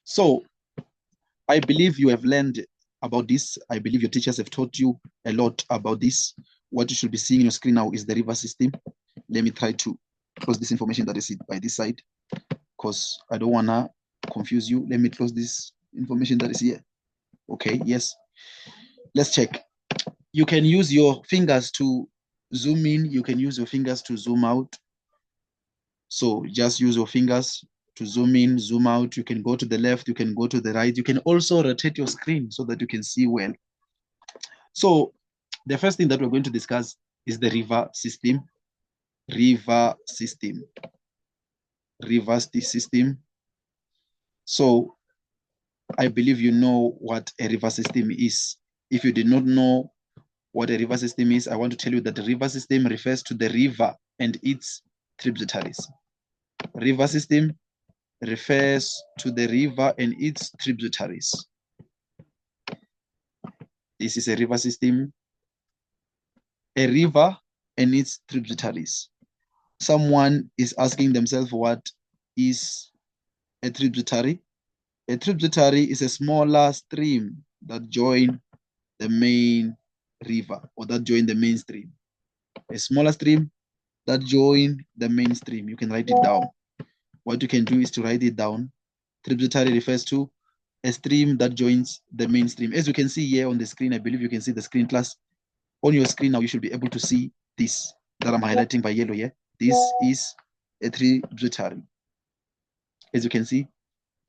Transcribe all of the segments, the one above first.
So I believe you have learned about this. I believe your teachers have taught you a lot about this. What you should be seeing on your screen now is the river system. Let me try to close this information that is by this side because I don't want to confuse you. Let me close this information that is here. Okay, yes. Let's check. You can use your fingers to zoom in. You can use your fingers to zoom out. So just use your fingers to zoom in, zoom out. You can go to the left, you can go to the right. You can also rotate your screen so that you can see well. So the first thing that we're going to discuss is the river system. River system. River system. So I believe you know what a river system is. If you did not know what a river system is, I want to tell you that the river system refers to the river and its tributaries. River system refers to the river and its tributaries. This is a river system, a river and its tributaries. Someone is asking themselves, what is a tributary? A tributary is a smaller stream that join the main river or that join the mainstream. A smaller stream that join the mainstream. You can write it down. What you can do is to write it down. Tributary refers to a stream that joins the mainstream. As you can see here on the screen, I believe you can see the screen class. On your screen now, you should be able to see this that I'm highlighting by yellow here. This is a tributary. As you can see,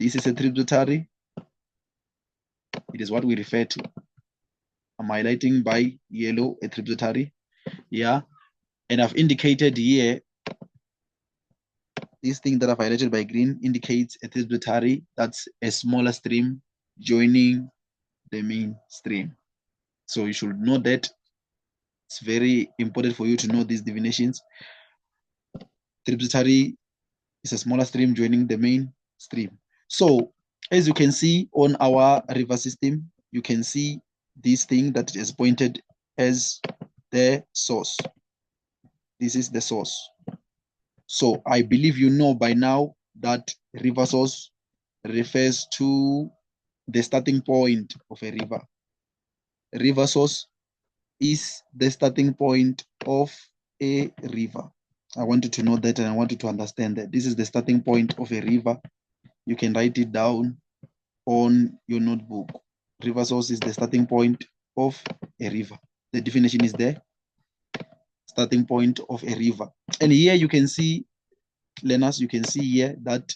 this is a tributary. It is what we refer to. I'm highlighting by yellow a tributary. Yeah. And I've indicated here, this thing that I've highlighted by green indicates a tributary. That's a smaller stream joining the main stream. So you should know that. It's very important for you to know these definitions. Tributary is a smaller stream joining the main stream. So as you can see on our river system, you can see this thing that is pointed as the source. This is the source. So I believe you know by now that river source refers to the starting point of a river. River source is the starting point of a river. I want you to know that, and I want you to understand that this is the starting point of a river. You can write it down on your notebook. River source is the starting point of a river. The definition is there. Starting point of a river. And here you can see, learners, you can see here that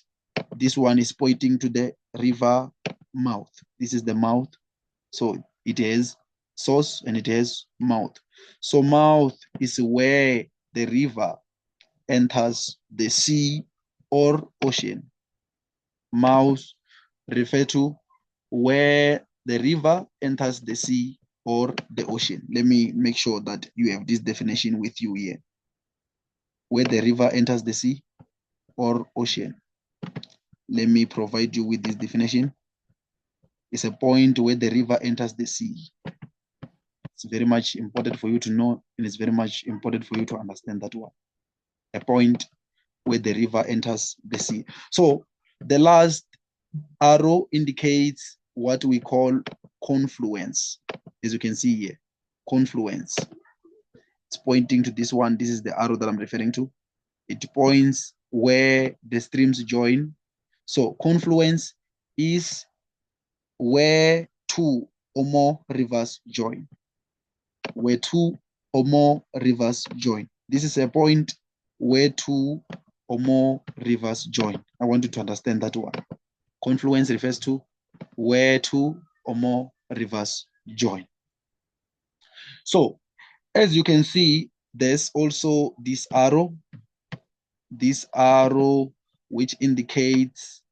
this one is pointing to the river mouth. This is the mouth. So it has source and it has mouth. So mouth is where the river enters the sea or ocean. Mouth refer to where the river enters the sea or the ocean. Let me make sure that you have this definition with you here. Where the river enters the sea or ocean. Let me provide you with this definition. It's a point where the river enters the sea. It's very much important for you to know, and it's very much important for you to understand that one. A point where the river enters the sea. So the last arrow indicates what we call confluence. As you can see here, confluence. It's pointing to this one. This is the arrow that I'm referring to. It points where the streams join. So confluence is where two or more rivers join. Where two or more rivers join. This is a point where two or more rivers join. I want you to understand that one. Confluence refers to where two or more rivers join. So, as you can see, there's also this arrow which indicates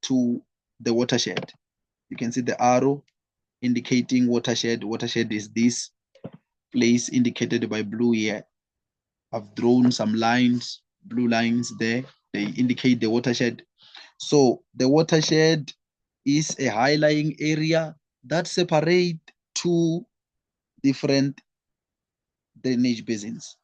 to the watershed. You can see the arrow indicating watershed. Watershed is this place indicated by blue here. I've drawn some lines, blue lines there. They indicate the watershed. So the watershed is a high-lying area that separates two different drainage basins.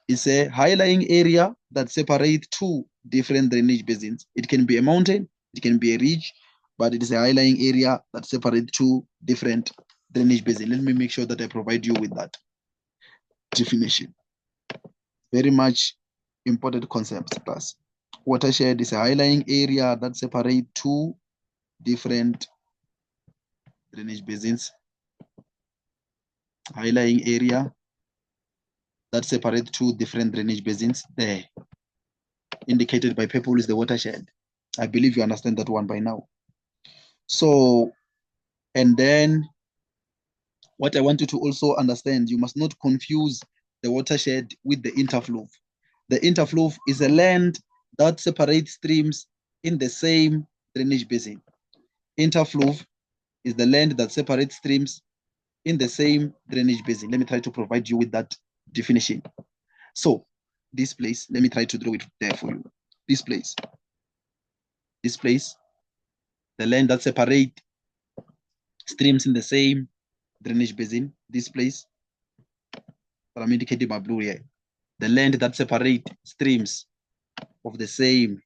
It's a high-lying area that separates two different drainage basins. It can be a mountain, it can be a ridge, but it is a high-lying area that separates two different drainage basins. Let me make sure that I provide you with that definition. Very much important concept class. Watershed is a high-lying area that separates two different drainage basins. High-lying area that separates two different drainage basins. There, indicated by purple, is the watershed. I believe you understand that one by now. So, and then what I want you to also understand, you must not confuse the watershed with the interflow. The interflow is a land that separates streams in the same drainage basin. Interflow is the land that separates streams in the same drainage basin. Let me try to provide you with that definition. So this place, let me try to draw it there for you. This place, the land that separates streams in the same drainage basin, this place, that I'm indicating by blue here, the land that separates streams of the same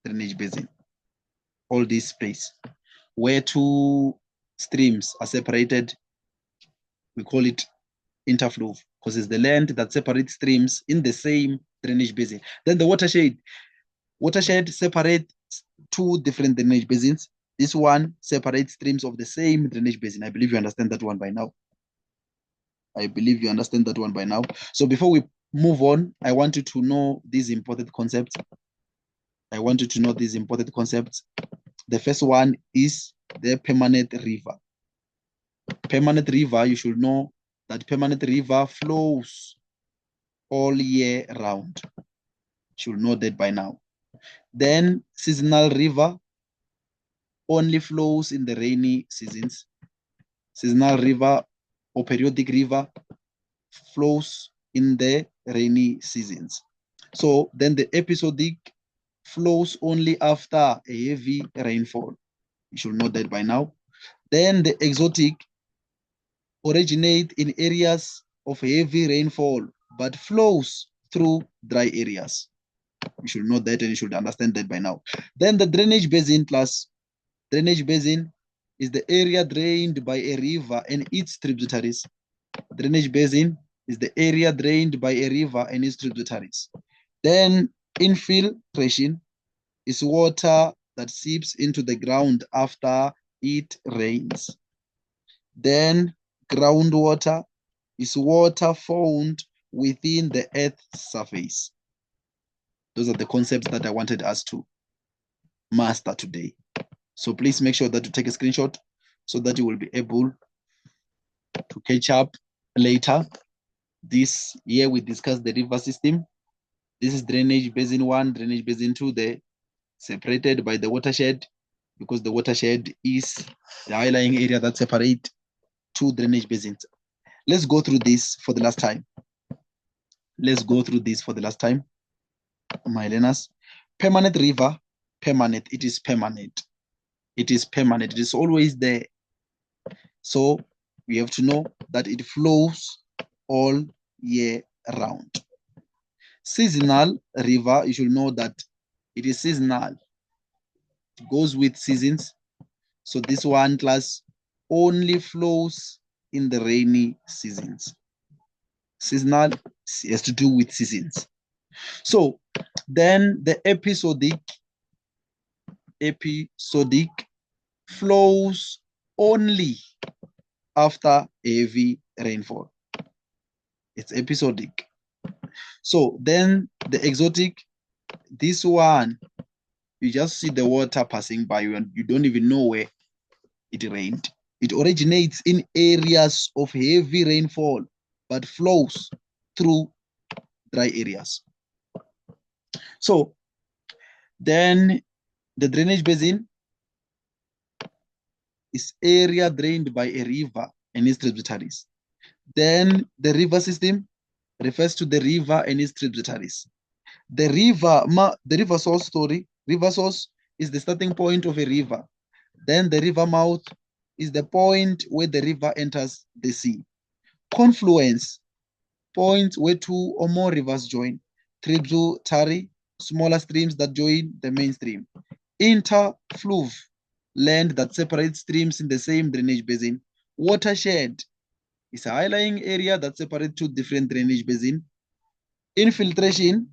drainage basin, all this place, where two streams are separated, we call it interflow, because it's the land that separates streams in the same drainage basin. Then the watershed separates two different drainage basins. This one separates streams of the same drainage basin. I believe you understand that one by now. So before we move on, I want you to know these important concepts. The first one is the permanent river. Permanent river, you should know that permanent river flows all year round. You should know that by now. Then seasonal river only flows in the rainy seasons. Seasonal river or periodic river flows in the rainy seasons. So then the episodic flows only after a heavy rainfall. You should know that by now. Then the exotic originate in areas of heavy rainfall but flows through dry areas. You should know that and you should understand that by now. Then the drainage basin class. Drainage basin is the area drained by a river and its tributaries. Drainage basin is the area drained by a river and its tributaries. Then infiltration is water that seeps into the ground after it rains. Then groundwater is water found within the earth's surface. Those are the concepts that I wanted us to master today. So please make sure that you take a screenshot so that you will be able to catch up later. This year we discussed the river system. This is drainage basin 1, drainage basin 2, they're separated by the watershed, because the watershed is the high-lying area that separates two drainage basins. Let's go through this for the last time. My learners. Permanent river, permanent. It is permanent. It is always there. So we have to know that it flows all year round. Seasonal river, you should know that it is seasonal. It goes with seasons. So this one class only flows in the rainy seasons. Seasonal has to do with seasons. So then the episodic flows only after heavy rainfall. It's episodic. So then the exotic, this one, you just see the water passing by you and you don't even know where it rained. It originates in areas of heavy rainfall but flows through dry areas. So then the drainage basin is area drained by a river and its tributaries. Then the river system refers to the river and its tributaries. The river source story, river source is the starting point of a river. Then the river mouth is the point where the river enters the sea. Confluence, point where two or more rivers join. Tributary, smaller streams that join the main stream. Interflow land that separates streams in the same drainage basin. Watershed is a high-lying area that separates two different drainage basins. Infiltration,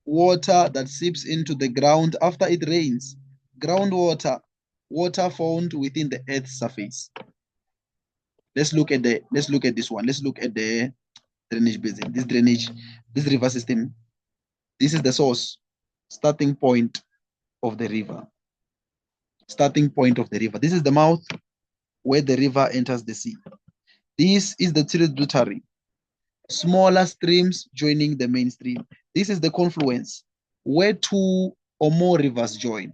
water that seeps into the ground after it rains. Groundwater, water found within the earth's surface. Let's look at this one. Let's look at the drainage basin. This river system. This is the source, starting point of the river. Starting point of the river. This is the mouth where the river enters the sea. This is the tributary, smaller streams joining the main stream. This is the confluence, where two or more rivers join.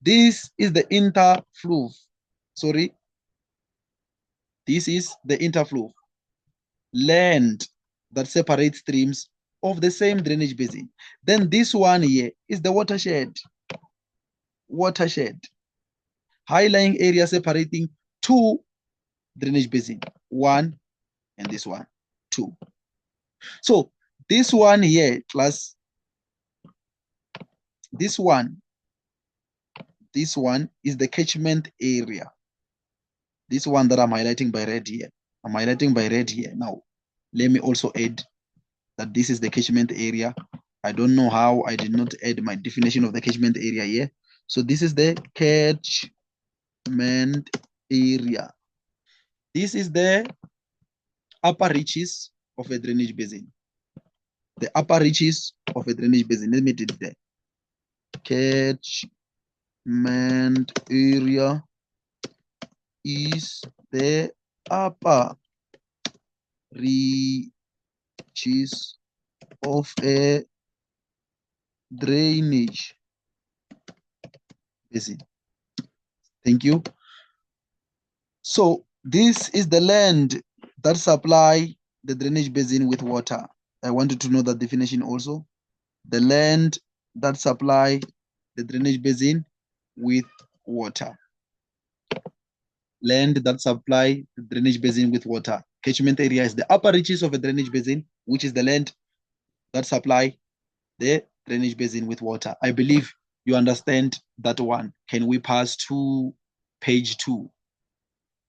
This is the interfluve. Sorry. This is the interfluve, land that separates streams of the same drainage basin. Then this one here is the watershed. Watershed, high-lying area separating two drainage basins, one and this one, two. So this one here, class, this one is the catchment area. This one that I'm highlighting by red here. I'm highlighting by red here. Now, let me also add that this is the catchment area. I don't know how I did not add my definition of the catchment area here. So this is the catchment area. This is the upper reaches of a drainage basin. The upper reaches of a drainage basin. Let me do it there. Catchment area is the upper reaches of a drainage basin. Thank you. So this is the land that supply the drainage basin with water. I wanted to know that definition also. The land that supply the drainage basin with water. Land that supply the drainage basin with water. Catchment area is the upper reaches of a drainage basin, which is the land that supply the drainage basin with water. I believe you understand that one. Can we pass to page 2?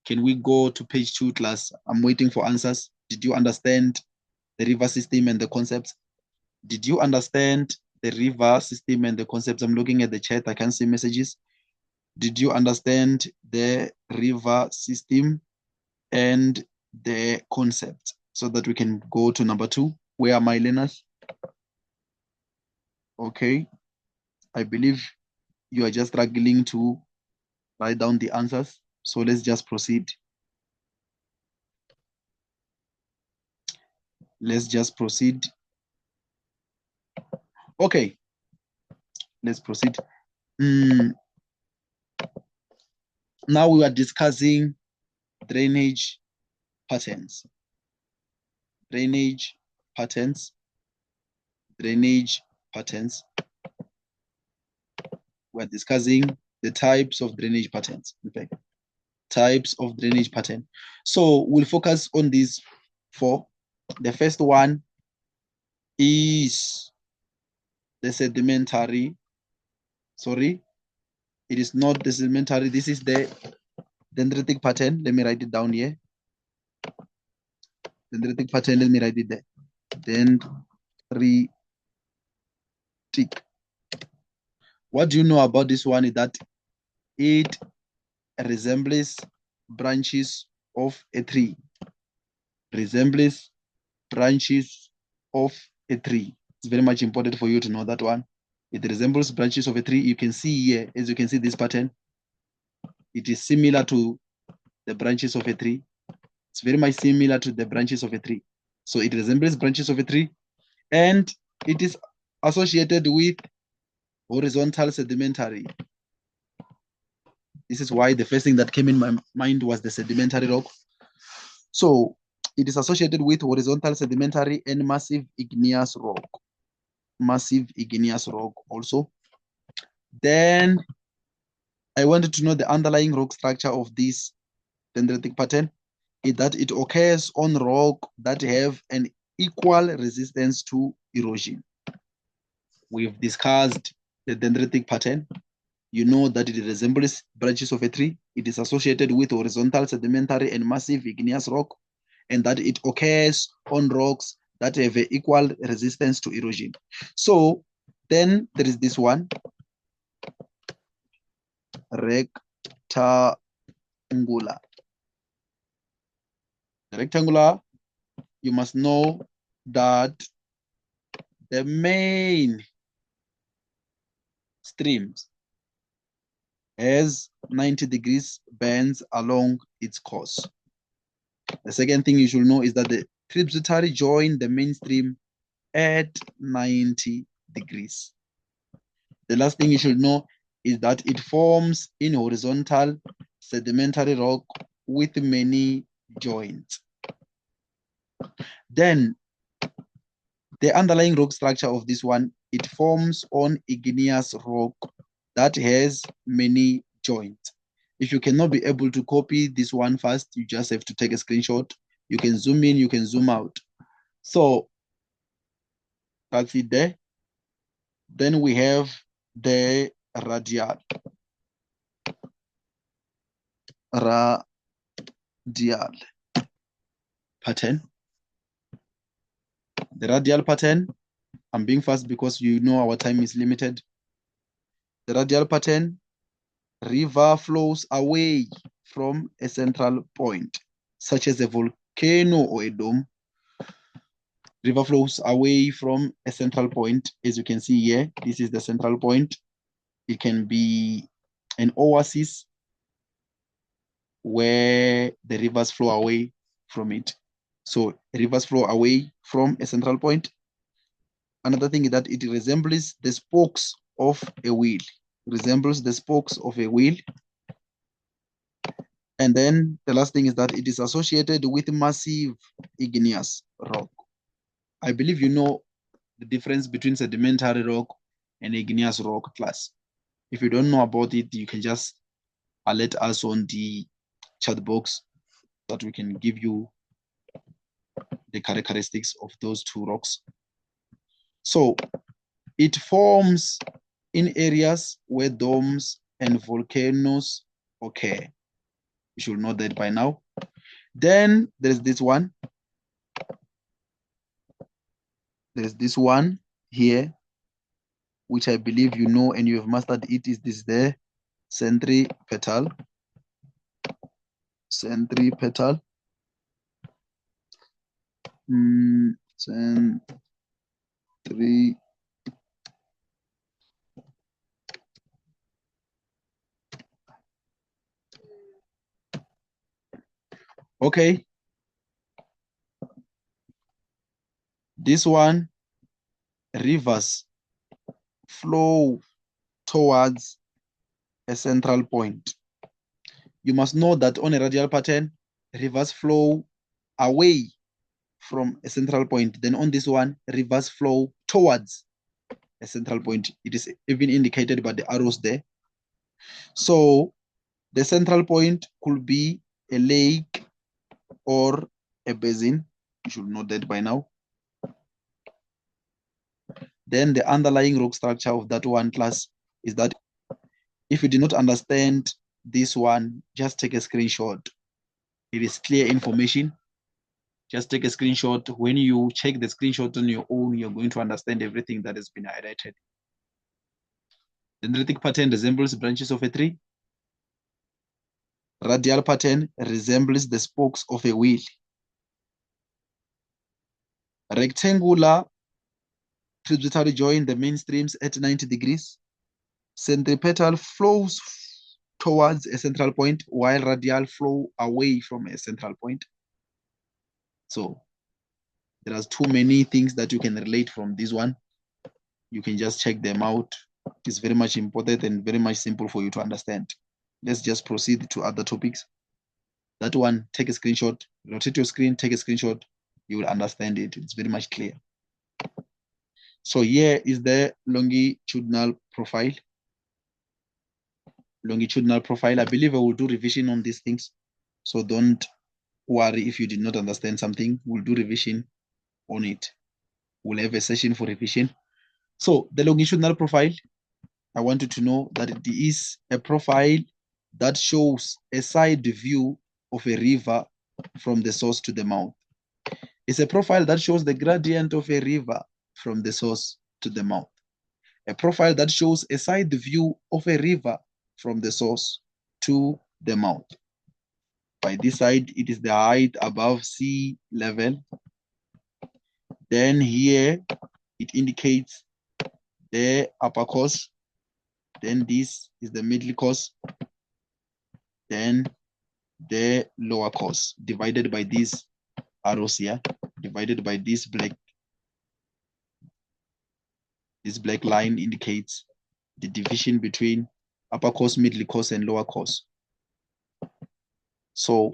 Can we go to page 2, class? I'm waiting for answers. Did you understand the river system and the concepts? Did you understand the river system and the concepts? I'm looking at the chat. I can't see messages. Did you understand the river system and the concept? So that we can go to number 2. Where are my learners? Okay. I believe you are just struggling to write down the answers. So let's just proceed. Let's just proceed. Okay. Let's proceed. Now we are discussing drainage patterns. Drainage patterns. Drainage patterns. We're discussing the types of drainage patterns. In fact, types of drainage pattern. So we'll focus on these 4. The first one is the sedimentary. Sorry, it is not the sedimentary. This is the dendritic pattern. Let me write it down here. Dendritic pattern, let me write it there. Dendritic. What do you know about this one is that it resembles branches of a tree. Resembles branches of a tree. It's very much important for you to know that one. It resembles branches of a tree. You can see here, as you can see this pattern, it is similar to the branches of a tree. It's very much similar to the branches of a tree. So it resembles branches of a tree, and it is associated with horizontal sedimentary. This is why the first thing that came in my mind was the sedimentary rock. So it is associated with horizontal sedimentary and massive igneous rock. Massive igneous rock also. Then I wanted to know the underlying rock structure of this dendritic pattern is that it occurs on rock that have an equal resistance to erosion. We've discussed the dendritic pattern. you know that it resembles branches of a tree. It is associated with horizontal, sedimentary, and massive igneous rock, and that it occurs on rocks that have an equal resistance to erosion. So then there is this one, rectangular. The rectangular, you must know that the main streams has 90 degrees bends along its course. The second thing you should know is that the tributary join the main stream at 90 degrees. The last thing you should know is that it forms in horizontal sedimentary rock with many joints. Then the underlying rock structure of this one, it forms on igneous rock that has many joints. If you cannot be able to copy this one fast, you just have to take a screenshot. You can zoom in, you can zoom out. So that's it there. Then we have the radial pattern. The radial pattern, I'm being fast because you know our time is limited. The radial pattern, river flows away from a central point, such as a volcano or a dome. River flows away from a central point. As you can see here, this is the central point. It can be an oasis where the rivers flow away from it. So rivers flow away from a central point. Another thing is that it resembles the spokes of a wheel. Resembles the spokes of a wheel. And then the last thing is that it is associated with massive igneous rock. I believe you know the difference between sedimentary rock and igneous rock class. If you don't know about it, you can just alert us on the chat box that we can give you the characteristics of those two rocks. So it forms in areas where domes and volcanoes occur. You should know that by now. Then there's this one. There's this one here, which I believe you know and you have mastered it. Is this the centripetal? Centripetal. Okay. This one, rivers flow towards a central point. You must know that on a radial pattern, rivers flow away from a central point. Then on this one, rivers flow towards a central point. It is even indicated by the arrows there. So the central point could be a lake or a basin. You should know that by now. Then the underlying rock structure of that one class is that if you do not understand this one, just take a screenshot. It is clear information. Just take a screenshot. When you check the screenshot on your own, you're going to understand everything that has been highlighted. Dendritic pattern resembles branches of a tree. Radial pattern resembles the spokes of a wheel. Rectangular tributary join the main streams at 90 degrees. Centripetal flows towards a central point, while radial flow away from a central point. So there are too many things that you can relate from this one. You can just check them out. It's very much important and very much simple for you to understand. Let's just proceed to other topics. That one, take a screenshot, rotate your screen, take a screenshot. You will understand it. It's very much clear. So here is the longitudinal profile. Longitudinal profile. I believe I will do revision on these things. So don't worry if you did not understand something. We'll do revision on it. We'll have a session for revision. So the longitudinal profile, I want you to know that it is a profile that shows a side view of a river from the source to the mouth. It's a profile that shows the gradient of a river from the source to the mouth. A profile that shows a side view of a river from the source to the mouth. By this side, it is the height above sea level. Then here, it indicates the upper course. Then this is the middle course. Then the lower course, divided by these arrows here, divided by this black line indicates the division between upper course, middle course, and lower course. So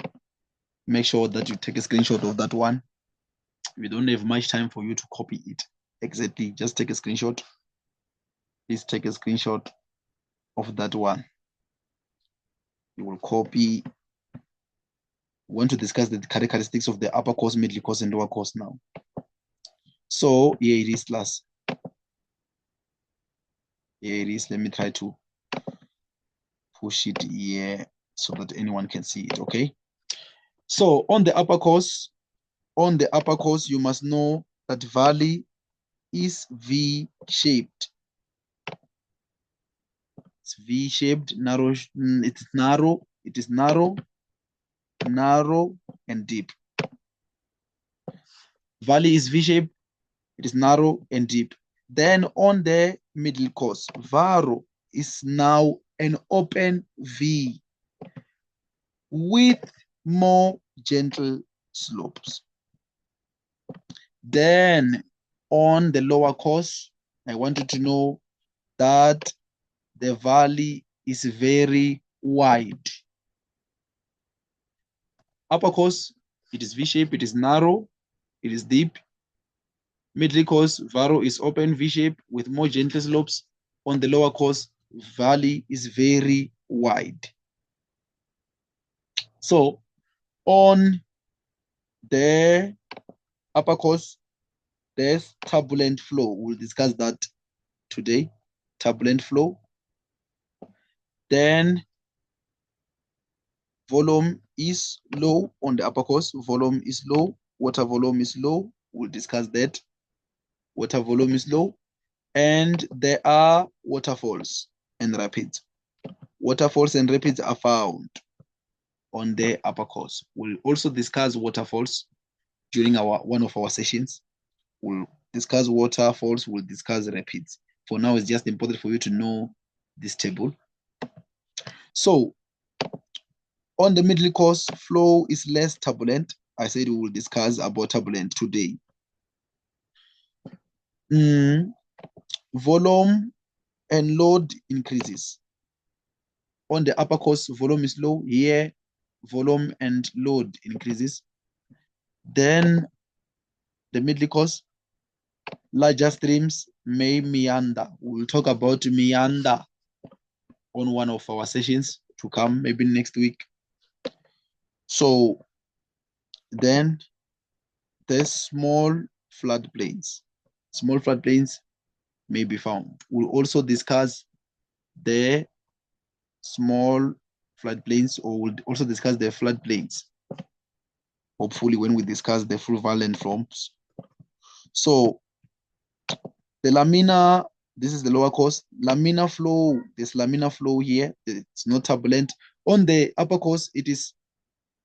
make sure that you take a screenshot of that one. We don't have much time for you to copy it exactly. Just take a screenshot. Please take a screenshot of that one. You will copy. We want to discuss the characteristics of the upper course, middle course, and lower course now. So here it is, class. Here it is. Let me try to push it here so that anyone can see it, okay? So on the upper course, you must know that valley is V-shaped. It's V-shaped, narrow. It's narrow. It is narrow, and deep. Valley is V-shaped. It is narrow and deep. Then on the middle course, Varo is now an open V with more gentle slopes. Then on the lower course, I wanted to know that the valley is very wide. Upper course, it is V-shaped, it is narrow, it is deep. Middle course, Varo is open V-shape with more gentle slopes. On the lower course, valley is very wide. So on the upper course, there's turbulent flow. We'll discuss that today. Turbulent flow. Then volume is low on the upper course. Volume is low. Water volume is low. We'll discuss that. Water volume is low. And there are waterfalls and rapids. Waterfalls and rapids are found on the upper course. We'll also discuss waterfalls during one of our sessions. We'll discuss waterfalls, we'll discuss rapids. For now, it's just important for you to know this table. So on the middle course, flow is less turbulent. I said we will discuss about turbulent today. Volume and load increases. On the upper course, volume is low. Here, volume and load increases. Then the middle course, larger streams may meander. We'll talk about meander on one of our sessions to come, maybe next week. So then there's small floodplains. Small floodplains may be found. We'll also discuss the small floodplains, or we'll also discuss the floodplains, hopefully when we discuss the fluvial forms. So the laminar, this is the lower course. Laminar flow, there's laminar flow here. It's not turbulent. On the upper course, it is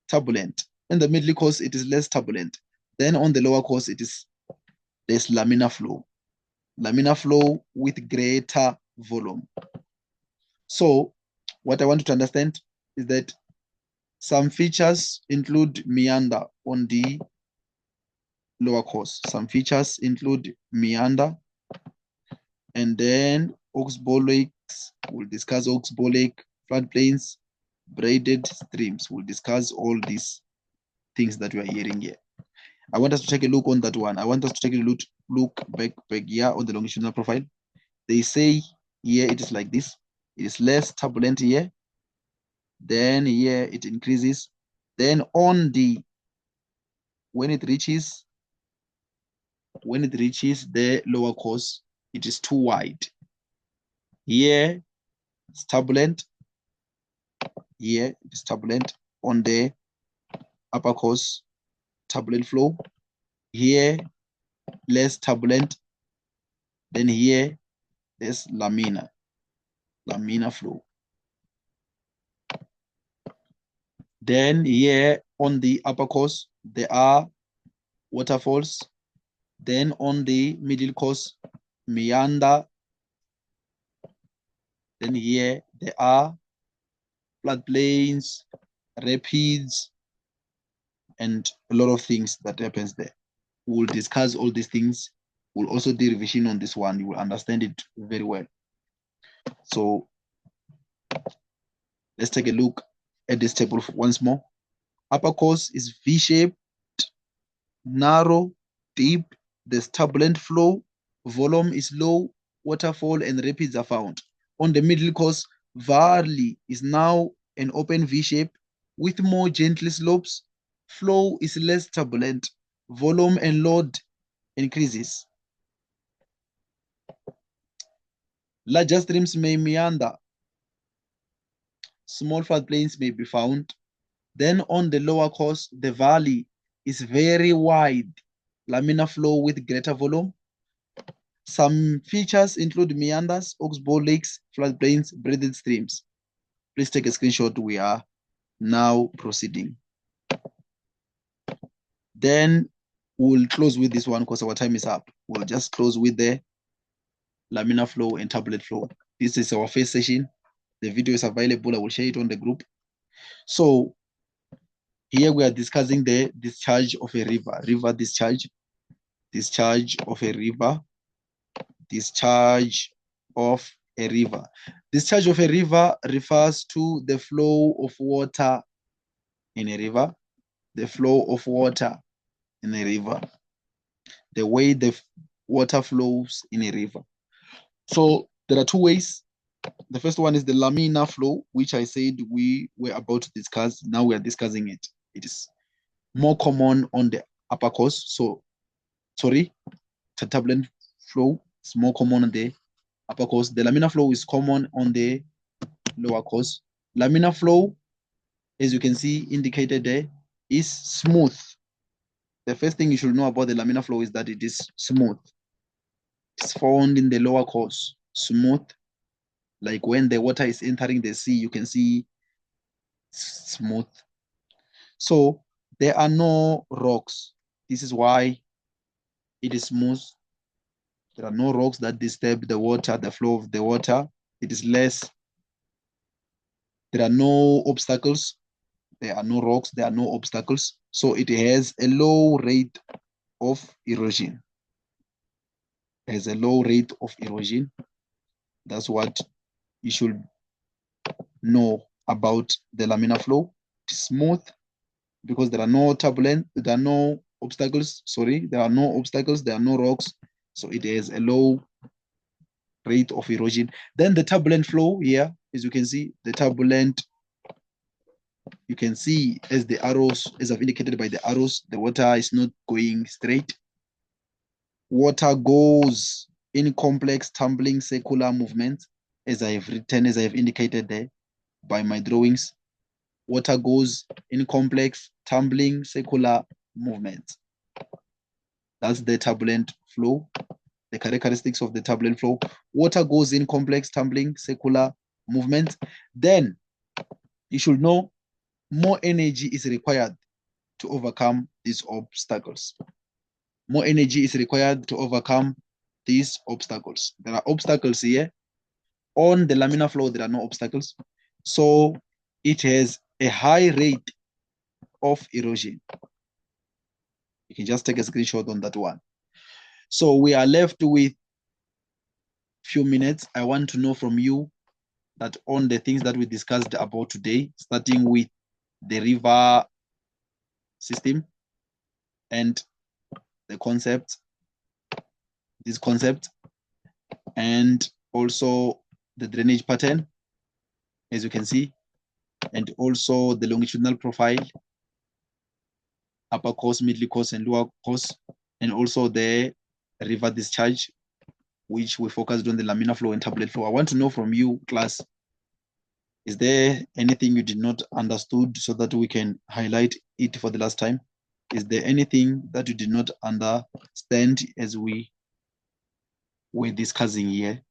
turbulent. In the middle course, it is less turbulent. Then on the lower course, there's laminar flow. Laminar flow with greater volume. So what I want you to understand is that some features include meander on the lower course. Some features include meander, and then oxbolecs. We'll discuss oxbolec, floodplains, braided streams. We'll discuss all these things that we are hearing here. I want us to take a look on that one. I want us to take a look back here on the longitudinal profile. They say here it is like this. It is less turbulent here. Then here it increases. Then on the, when it reaches the lower course, it is too wide. Here it's turbulent. Here it's turbulent on the upper course, turbulent flow. Here less turbulent. Then here there's laminar flow. Then here on the upper course there are waterfalls. Then on the middle course, meander. Then here there are floodplains, rapids, and a lot of things that happens there. We'll discuss all these things. We'll also do revision on this one. You will understand it very well. So let's take a look at this table once more. Upper course is V-shaped, narrow, deep. There's turbulent flow. Volume is low. Waterfall and rapids are found. On the middle course, valley is now an open V shape with more gentle slopes. Flow is less turbulent. Volume and load increases. Larger streams may meander. Small floodplains may be found. Then on the lower course, the valley is very wide. Laminar flow with greater volume. Some features include meanders, oxbow lakes, floodplains, breathed streams. Please take a screenshot. We are now proceeding. Then we'll close with this one because our time is up. We'll just close with the laminar flow and turbulent flow. This is our first session. The video is available. I will share it on the group. So here we are discussing the discharge of a river discharge, discharge of a river, discharge of a river. Discharge of a river refers to the flow of water in a river, the flow of water in a river, the way the water flows in a river. So there are two ways. The first one is the laminar flow, which I said we were about to discuss. Now we are discussing it. It is more common on the upper course. So, sorry, the turbulent flow is more common on the upper course. The laminar flow is common on the lower course. Laminar flow, as you can see indicated there, is smooth. The first thing you should know about the laminar flow is that it is smooth. It's found in the lower course, smooth. Like when the water is entering the sea, you can see smooth. So there are no rocks. This is why it is smooth. There are no rocks that disturb the water, the flow of the water. It is less. There are no obstacles. There are no rocks. There are no obstacles. So it has a low rate of erosion. It has a low rate of erosion. That's what you should know about the laminar flow. It's smooth because there are no turbulence, there are no obstacles, there are no obstacles, there are no rocks. So it has a low rate of erosion. Then the turbulent flow here, as you can see, the turbulent, you can see as the arrows, as I've indicated by the arrows, the water is not going straight. Water goes in complex tumbling circular movements, as I have written, as I have indicated there by my drawings. Water goes in complex tumbling circular movements. That's the turbulent flow, the characteristics of the turbulent flow. Water goes in complex tumbling circular movement. Then you should know more energy is required to overcome these obstacles. More energy is required to overcome these obstacles. There are obstacles here. On the laminar flow, there are no obstacles. So it has a high rate of erosion. You can just take a screenshot on that one. So we are left with few minutes. I want to know from you that on the things that we discussed about today, starting with the river system and the concept, this concept, and also the drainage pattern, as you can see, and also the longitudinal profile, upper course, middle course, and lower course, and also the river discharge. which we focused on the laminar flow and tablet flow. I want to know from you, class, is there anything you did not understood so that we can highlight it for the last time? Is there anything that you did not understand as we were discussing here?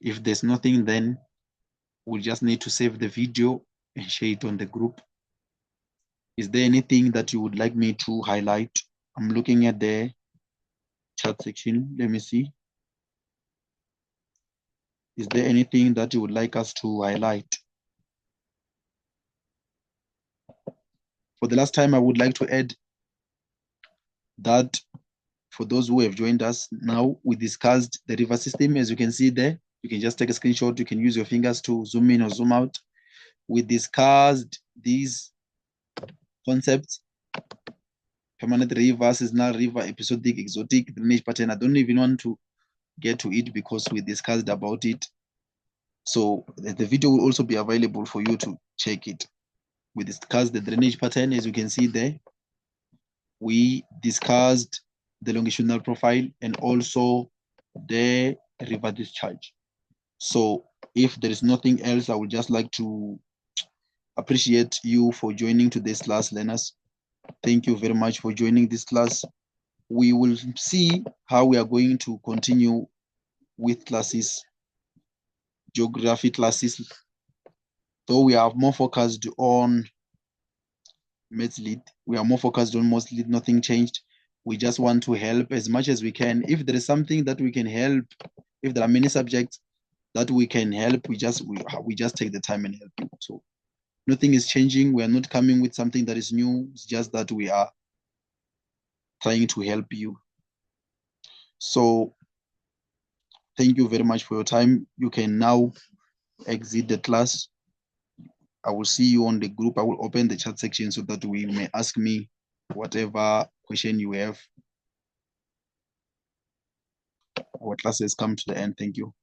If there's nothing, then we'll just need to save the video and share it on the group. Is there anything that you would like me to highlight? I'm looking at the chat section. Let me see. Is there anything that you would like us to highlight? For the last time, I would like to add that for those who have joined us now, we discussed the river system. As you can see there, you can just take a screenshot. You can use your fingers to zoom in or zoom out. We discussed these concepts: permanent river, seasonal river, episodic, exotic, drainage pattern. I don't even want to get to it because we discussed about it. So the video will also be available for you to check it. We discussed the drainage pattern, as you can see there. We discussed the longitudinal profile and also the river discharge. So if there is nothing else, I would just like to appreciate you for joining today's class, learners. Thank you very much for joining this class. We will see how we are going to continue with classes, geography classes, though we are more focused on Maths Lead. We are more focused on Maths Lead, nothing changed. We just want to help as much as we can. If there is something that we can help, if there are many subjects that we can help, we just take the time and help you. So nothing is changing. We are not coming with something that is new. It's just that we are trying to help you. So thank you very much for your time. You can now exit the class. I will see you on the group. I will open the chat section so that we may ask me whatever question you have. Our class has come to the end. Thank you.